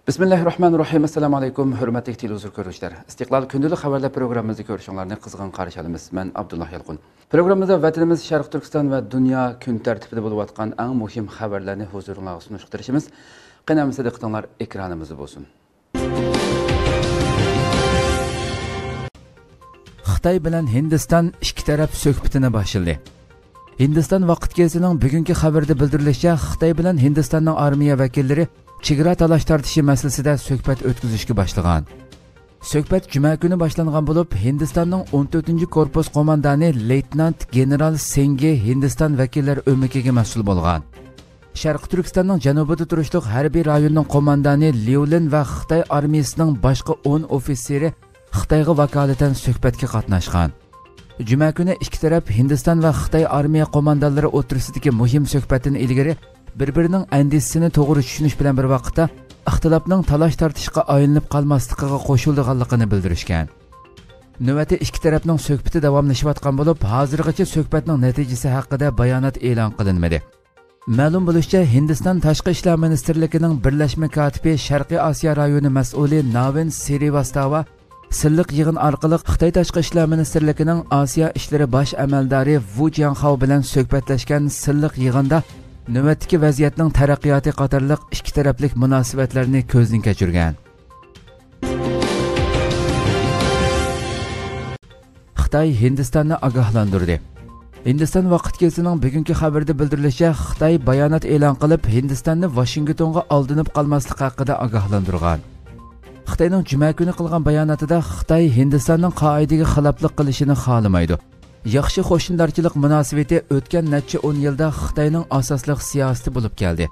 Bismillahirrahmanirrahim. Assalamu alaykum. Hürmetli televizyon görüşler. İstiklal Gündüzlük Haberler programımızı görüşünlerini kızgın karşı alımız. Ben Abdullah Yalqun. Programımızda vatanımız Şarkı Türkistan ve dünya gün tertibinde bulup atkan en muhim haberlerini huzuruna sunuşturuşumuz. Qanamızda diqqatinglar ekranımızda olsun. Xitoy bilan Hindiston ikki taraf suhbatini boshladi. Hindiston vaqt gazining bugungi xabarda bildirilishicha, Xitoy bilan Hindistonning armiya vakillari chegara talash tortishi masalasida suhbat o'tkazishga boshlagan. Suhbat juma kuni boshlangan bo'lib, Hindistonning 14-korpus qo'mondoni leytenant general Sengi Hindiston vakillari o'makiga mas'ul bo'lgan. Sharq Turkistonning janubida turishliq harbiy rayonning qo'mondoni Liulin va Xitoy armiyasining boshqa 10 ofitseri Xitoyga vakolatan suhbatga qatnashgan. Juma kuni ikki taraf Hindiston va Xitoy armiya qo'mondonlari o'rtasidagi muhim suhbatdan ilgari bir-birining andisini to'g'ri tushunish bilan bir vaqtda ixtilofning talash tortishga aylanib qolmasligiga qo'shilganligini bildirishgan. Navbatda ikki tarafning suhbati davomlashayotgan bo'lib, hozirgacha suhbatning natijasi haqida bayonot e'lon qilinmadi. Ma'lum bo'lishicha, Hindiston Tashqi ishlar ministrligining birlashma kotibi Sharqiy Osiyo rayoni mas'uli Navin Srivastava silliq yig'in orqali Xitoy Tashqi ishlar ministrligining Osiyo ishlari bosh amaldori Wu Jianhao bilan suhbatlashgan silliq yig'inda navbatdagi vaziyatning taraqqiyoti qatorliq ikki taraflik munosabatlarni ko'zdan kechirgan. Xitoy Hindistonni ogohlantirdi. Hindiston vaqt gazining bugungi xabarda bildirilishicha, Xitoy bayonot e'lon qilib, Hindistonni Washingtonga oldinib qolmaslik haqida ogohlantirgan. Xitoyning juma kuni qilgan bayonotida Xitoy Hindistonning qoidaga xiloflik qilishini xohlamaydi. Yaxshi qo'shnilarchilik munosabati o'tgan necha 10 yilda Xitoyning asosli siyosati bo'lib keldi.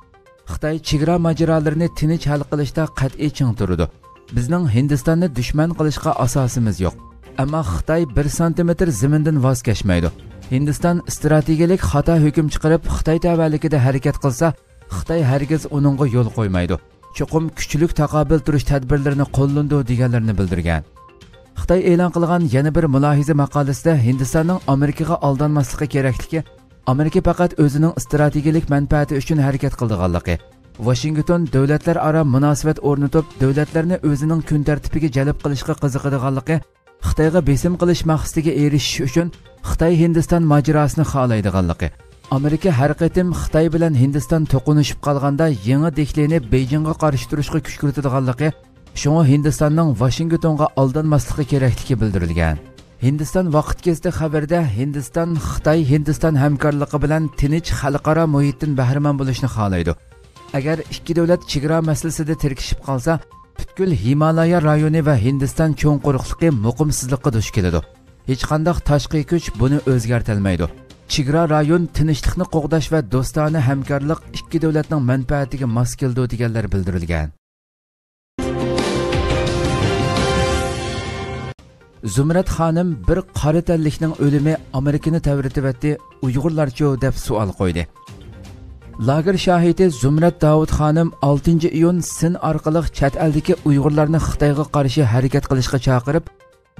Xitoy chegara mojarolarini tinch hal qilishda qat'iy ching turdi. Bizning Hindistonni dushman qilishga asosimiz yo'q. Ammo Xitoy 1 santimetr zamindan voz kechmaydi. Hindiston strategik xato hukm chiqarib Xitoy tavalligida harakat qilsa, Xitoy hargiz uningga yo'l qo'ymaydi. Chuqum kuchlik taqobil turish tadbirlarini qo'llandi deganlarni bildirgan. Xitoy e'lon qilgan yana bir mulohiza maqolasida Hindistonning Amerikaga aldanmasligi kerakligi, Amerika faqat o'zining strategik manfaati uchun harakat qilganligi, Washington davlatlararo munosabat o'rnatib, davlatlarni o'zining kun tartibiga jalb qilishga qiziqadiganligi, Xitoyga besim qilish maqsadiga erishish uchun Xitoy Hindiston mojarosini xohlaydiganligi, Amerika har qatim Xitoy bilan Hindiston to'qinishib qolganda yangi deklini Beijingga qarshi turishga kuch kiritadiganligi, shunga Hindistonning Washingtonga aldanmasligi kerakligi bildirilgan. Hindiston vaqt gazeti xabarida Hindiston hamkorligi bilan tinch xalqaro muhitdan bahramand bo'lishni xohlaydi. Agar ikki davlat chegara masalasida tirkishib qolsa, butkul Himalaya rayoni va Hindiston cho'ng quruqligi muqimsizlikka duch keladi. Hech qanday tashqi kuch buni o'zgartirolmaydi. Chegara rayon tinchlikni qo'g'dash va do'stona hamkorlik ikki davlatning manfaatiga mos keldi deganlar bildirilgan. Zumrat xonim bir qora tanlikning o'limi Amerikani tavrityapti, Uyg'urlarcha deb savol qo'ydi. Lager shohidi Zumrat Davud xonim 6-iyun Sin orqali chet eldagi Uyg'urlarni Xitoyga qarshi harakat qilishga chaqirib,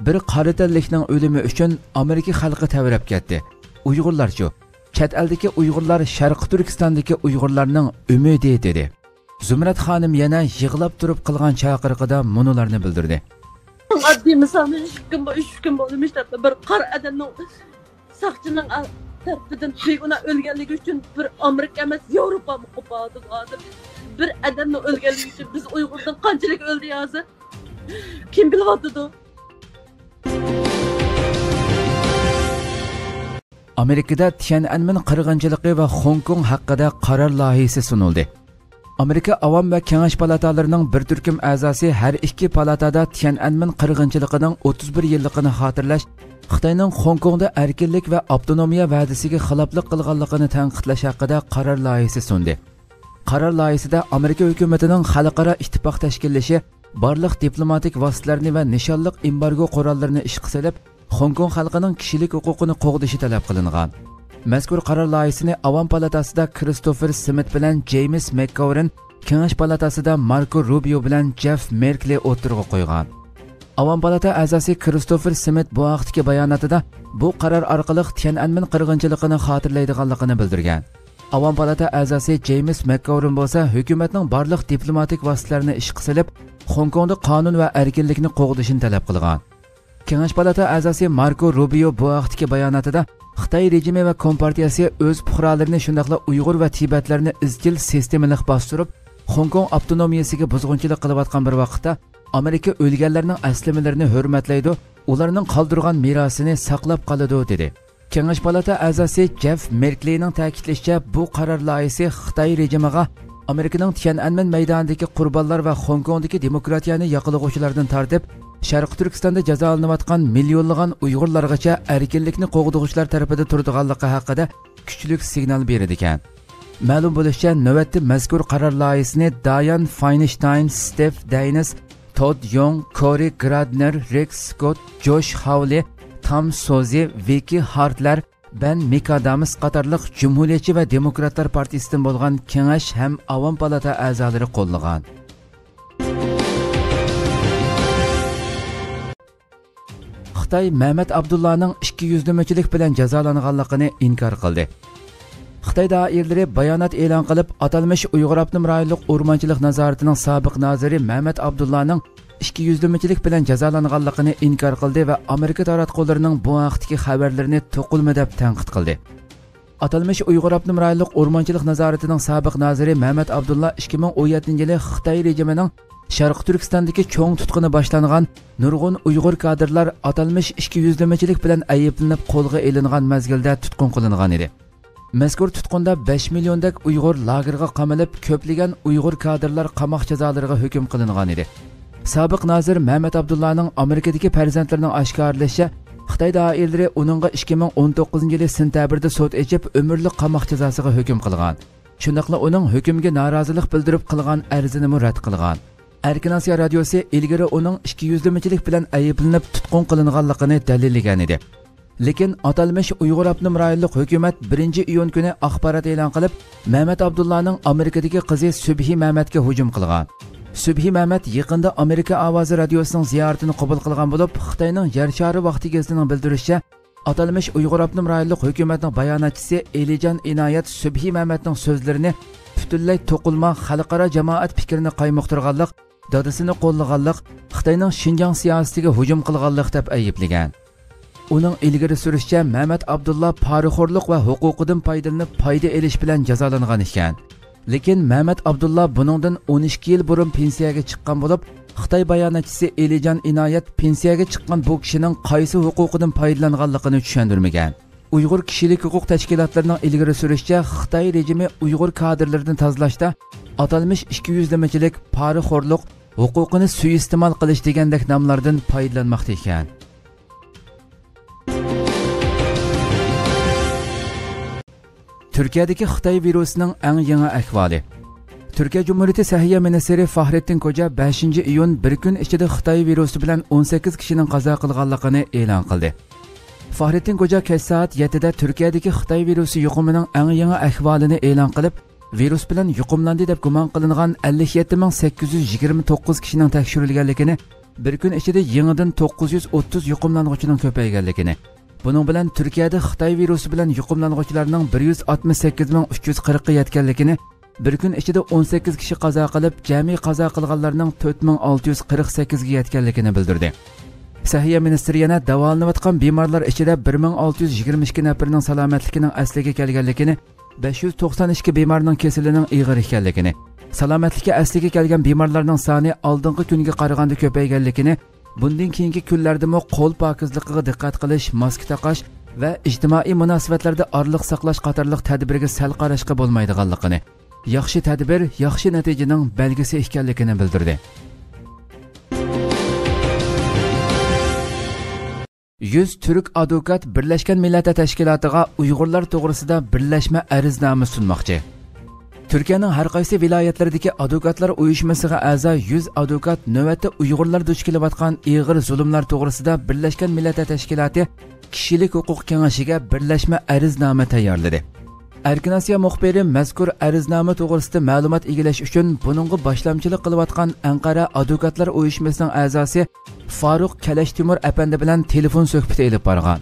bir qora tanlikning o'limi uchun Amerika xalqi tavrab ketdi. Uyg'urlarcha, chet eldagi Uyg'urlar Sharq Turkistondagi Uyg'urlarning umidi dedi. Zumrat xonim yana yig'lab turib qilgan chaqiriqida munolarni bildirdi. Adli misalni 3 kun bo'ldi bir qora odamning saqchining tarafidan begona o'lganligi uchun bir Amerika emas, Yevropa muqobiladi. Bir odamning o'lganligi uchun biz Uyg'urdan qanchalik o'ldi hozir? Kim bilyapti? Amerikada Tiananmen qirg'inchiligi va Hong Kong haqida qaror loyihasi sunildi. Amerika Avam va Kengash palatalarining bir turkum a'zosi har ikki palatada Tiananmen qirg'inchiligining 31 yilligini xotirlash, Xitoyning Hong Kongda erkinlik va avtonomiya va'dasiga xiloflik qilganligini tanqidlash haqida qaror loyihasi sundi. Qaror loyihasida Amerika hukumatining xalqaro ittifoq tashkillashi barliq diplomatik vositalarni va nishonliq embargo qurollarini ishga solib, Hong Kong xalqining kishilik huquqini qo'g'dishi talab qilingan. Mazkur qaror loyihasini Avam palatasida Christopher Smith bilan James McGovern, Kengash palatasida Marco Rubio bilan Jeff Merkley o'tirg'i qo'ygan. Avam palata a'zosi Christopher Smith bu vaqtdagi bayonotida bu qaror orqali Tiananmen qirg'inchiligini xotirlaydiganligini bildirgan. Avam palata a'zosi James McGovern bo'lsa, hukumatning barliq diplomatik vositalarini ishga solib, Hong Kongda qonun va erkinlikni qo'g'dishini talab qilgan. Kengash palata a'zosi Marco Rubio bu vaqtdagi bayonotida Xitoy rejimi va kompartiyasi o'z fuqarolarini shundaqla Uyg'ur va Tibetlarni izchil sistemalik bostirib, Hong Kong avtonomiyasiga buzg'unchilik qilayotgan bir vaqtda Amerika o'lganlarning aslimalarini hurmatlaydi, ularning qoldirgan merosini saqlab qoladi dedi. Kengash palata a'zosi Jeff Merkleyning ta'kidlashicha, bu qaror loyihasi Xitoy rejimiga Amerikaning Tiananmen maydonidagi qurbonlar va Hong Kongdagi demokratiyani yoqilg'uvchilardan tortib, Sharq Turkistonda jazolanayotgan millionlagan Uyg'urlargacha erkinlikni qo'g'dug'uvchilar tarafidan turadiganligi haqida kuchli signal beradi ekan. Ma'lum bo'lishicha, navbatda mazkur qaror loyihasini Dianne Feinstein, Steve Daines, Todd Young, Corey Gardner, Rex Scott, Josh Hawley, Tom Sozi, Vicky Hartler, Ben McAdams qatorliq Cumhuriyetçi va Demokratlar partiyasidan bo'lgan kengash ham Avam palata a'zolari qo'llagan. Xitoy Mehmet Abdullahning 200-nimichilik bilan jazolanganligini inkor qildi. Xitoy doiralari bayonot e'lon qilib, atalmish Uyg'ur Abnum rayonlik o'rmonchilik nazoratining sobiq noziri Mehmet Abdullahning 200-nimichilik bilan jazolanganligini inkor qildi va Amerika taratqullarining bu vaqtdagi xabarlarini to'qilma deb tanqid qildi. Atalmish Uyg'ur Abnum rayonlik o'rmonchilik nazoratining sobiq noziri Mehmet Abdullah 2017-yili Xitoy rejimining Sharq Turkistondagi cho'ng tutquni boshlangan nurg'un Uyg'ur kadrlar atalmish 200-nimichilik bilan ayblanib qo'lga olingan mazgilda tutqun qilingan edi. Mazkur tutqunda 5 milliondek Uyg'ur lagerga qamalib, ko'plagan Uyg'ur kadrlar qamoq jazolariga hukm qilingan edi. Sobiq nozir Mehmet Abdullahning Amerikadagi farzandlarining oshkorlashicha, Xitoy doiralari uningga 2019-yili sentabrda sud ochib, umrlik qamoq jazosiga hukm qilgan. Shundaqla uning hukmga norozilik bildirib qilgan arzini rad qilgan. Erkin Osiyo radiosi ilgari uning 200-nimichilik bilan ayblanib tutqun qilinganligini dalillagan edi. Lekin atalmish Uyg'ur Abnum rayonlik hukumat 1-iyun kuni axborot e'lon qilib, Mehmet Abdullahning Amerikadagi qizi Subhi Mehmetga hujum qilgan. Subhi Mehmet yaqinda Amerika ovozi radiosining ziyoratini qabul qilgan bo'lib, Xitoyning Yer shari vaqti gazetining bildirishicha, atalmish Uyg'ur Abnum rayonlik hukumatning bayonotchisi Elijan Inoyat Subhi Mehmetning so'zlarini butunlay to'qilma xalqaro jamoat fikrini qaymoqtirganlik, dadasini qo'llaganlik, Xitoyning Xinjiang siyosatiga hujum qilganlik deb ayblagan. Uning ilgari surishicha, Mehmet Abdullah poraxo'rlik va huquqidan foydalanib foyda olish bilan jazolangan ekan. Lekin Mehmet Abdullah buningdan 12 yil burun pensiyaga chiqqan bo'lib, Xitoy bayonotchisi Elijan Inoyat pensiyaga chiqqan bu kishining qaysi huquqidan foydalanganligini tushuntirmagan. Uyg'ur kishilik huquq tashkilotlarining ilgari surishicha, Xitoy rejimi Uyg'ur kadrlaridan tozalashda atalmish 200-nimichilik, poraxo'rlik, huquqini suiiste'mol qilish degandek nomlardan foydalanmoqda ekan. Türkiye'deki Xitoy virusining eng yangi ahvoli. Türkiye Cumhuriyeti Sahiyya Ministri Fahrettin Koca 5-iyun bir kun ichida Xitoy virusi bilan 18 kishining qazo qilganligini e'lon qildi. Fahrettin Koca kech soat 7da Türkiye'deki Xitoy virusi yuqumining eng yangi ahvolini e'lon qilib, virus bilan yuqumlandi deb gumon qilingan 57829 kishining tekshirilganligini, bir kun ichida yangidan 930 yuqumlanuvchining ko'payganligini, buning bilan Turkiyada Xitoy virusi bilan yuqumlanuvchilarning 168340 ga yetganligini, bir kun ichida 18 kishi qazo qilib, jami qazo qilganlarning 4648 ga yetganligini bildirdi. Sahiyya ministri yana davolanayotgan bemorlar ichida 1622 nafarining salomatligining asliga kelganligini, 592 bemorning kasalining ig'ir ekanligini, salomatligi asliga kelgan bemorlarning soni oldingi kunga qaraganda ko'payganligini, bundan keyingi kunlardami qo'l pokizligiga diqqat qilish, maska taqash va ijtimoiy munosabatlarda orliq saqlash qatorliq tadbirga sal qarashga bo'lmaydiganligini, yaxshi tadbir yaxshi natijaning belgisi ekanligini bildirdi. 100 Türk advokat Birleşken Milletler Teşkilatı'na Uygurlar to'g'risida birlashma ariznoma sunmoqchi. Türkiye'nin har qaysi viloyatlaridagi advokatlar uyushmasiga a'zo 100 advokat navbatda Uyg'urlar duch kelayotgan ig'ir zulmlar to'g'risida Birleşken Milletler Teşkilatı kishilik huquq kengashiga birlashma ariznoma tayyorladi. Erkin Osiyo muxbiri mazkur ariznoma to'g'risida ma'lumot egallash uchun buningga boshlamchilik qilayotgan Anqara advokatlar uyushmasining a'zosi Faruq Kalash Timur apandi bilan telefon suhbati olib borgan.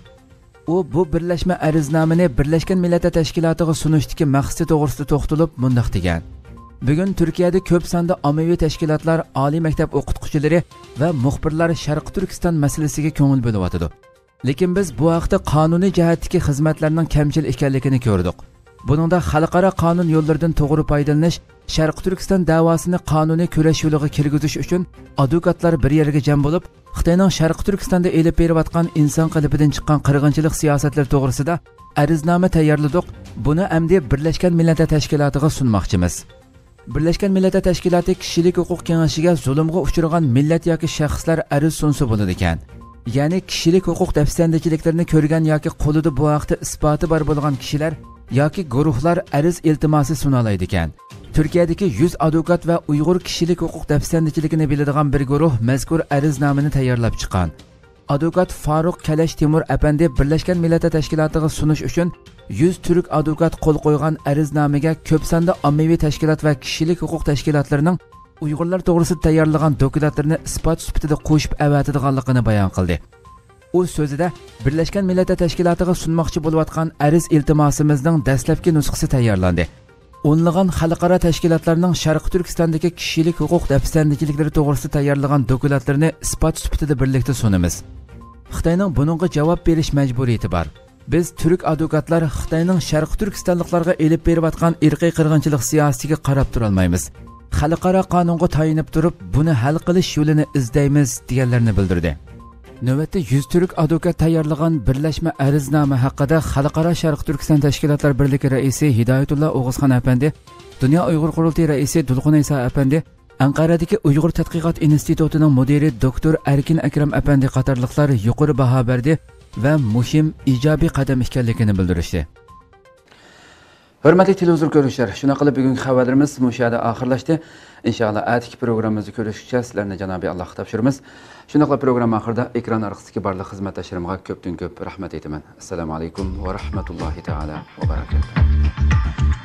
u bu birlashma ariznamani Birlashgan Millatlar Tashkilotiga sunishdagi maqsadi to'g'risida to'xtalib mundaq degan. Bugun Turkiyada ko'p sonda ommaviy tashkilotlar, oliy maktab o'qituvchilari va muxbirlar Sharqi Turkiston masalasiga ko'ngil bo'lyotdi. Lekin biz bu haqda qonuniy jihatdagi xizmatlarning kamchil ekanligini ko'rdik. Buningda xalqaro qonun yo'llaridan to'g'ri foydalanish, Sharqi Turkiston davosini qonuniy kurash yo'liga kirgizish uchun advokatlar bir yerga jam bo'lib, Xitoyning Sharqi Turkistonda elib berayotgan inson qalbidan chiqqan qirg'inchilik siyosatlari to'g'risida ariznoma tayyorladik. Buni endi Birlashgan Millatlar Tashkilotiga sunmoqchimiz. Birlashgan Millatlar Tashkiloti kishilik huquq kengashiga zulmga uchragan millat yoki shaxslar ariz sunsa bo'ladi ekan. Ya'ni kishilik huquq dafsandachiliklarni ko'rgan yoki qo'lida bu haqda isboti bor bo'lgan kishilar yoki guruhlar ariz iltimosi suna oladi ekan. Turkiyadagi 100 advokat va Uyg'ur kishilik huquq dafsandachiligini biladigan bir guruh mazkur ariznomani tayyorlab chiqqan. Advokat Faruq Kalash Timur apandi Birlashgan Millatlar Tashkilotiga sunish uchun 100 turk advokat qo'l qo'ygan ariznomaga ko'p sonda ommaviy tashkilot va kishilik huquq tashkilotlarining Uyg'urlar to'g'risida tayyorlagan dokumentlarni isbot sifatida qo'shib avatadiganligini bayon qildi. U so'zida Birlashgan Millatlar Tashkilotiga sunmoqchi bo'layotgan ariz iltimosimizning dastlabki nusxasi tayyorlandi. O'nlagan xalqaro tashkilotlarning Sharqi Turkistondagi kishilik huquq dafsandachiliklari to'g'risida tayyorlagan dokumentlarni isbot sifatida birlikda sunamiz. Xitoyning buningga javob berish majburiyati bor. Biz turk advokatlar Xitoyning Sharqi Turkistonliklarga elib berayotgan irqiy qirg'inchilik siyosatiga qarab tura olmaymiz. Xalqaro qonunga tayinib turib, buni hal qilish yo'lini izlaymiz deganlarni bildirdi. Navbatda 100 turk advokat tayyorlagan birlashma ariznoma haqida Xalqaro Sharq Turkiston tashkilotlar birligi raisi Hidoyatullo O'g'izxon apandi, Dunyo Uyg'ur qurultiyi raisi Dulqin Iso apandi, Anqaradagi Uyg'ur tadqiqot institutining mudiri doktor Erkin Akram apandi qatorliqlar yuqori baho berdi va muhim ijobiy qadam ekanligini bildirishdi. Hurmatli televizor ko'ruvchilar, shuna qilib bugungi xabarlarimiz mushada oxirlashdi. Inshaalloh atiki programmamizni ko'rishgacha sizlarni Janobi Allohga topshiramiz. Shuna qilib program oxirida ekran orqasidagi barcha xizmatdoshlarimga ko'pdan ko'p rahmat aytaman. Assalomu alaykum va rahmatullohi taala va barakatuh.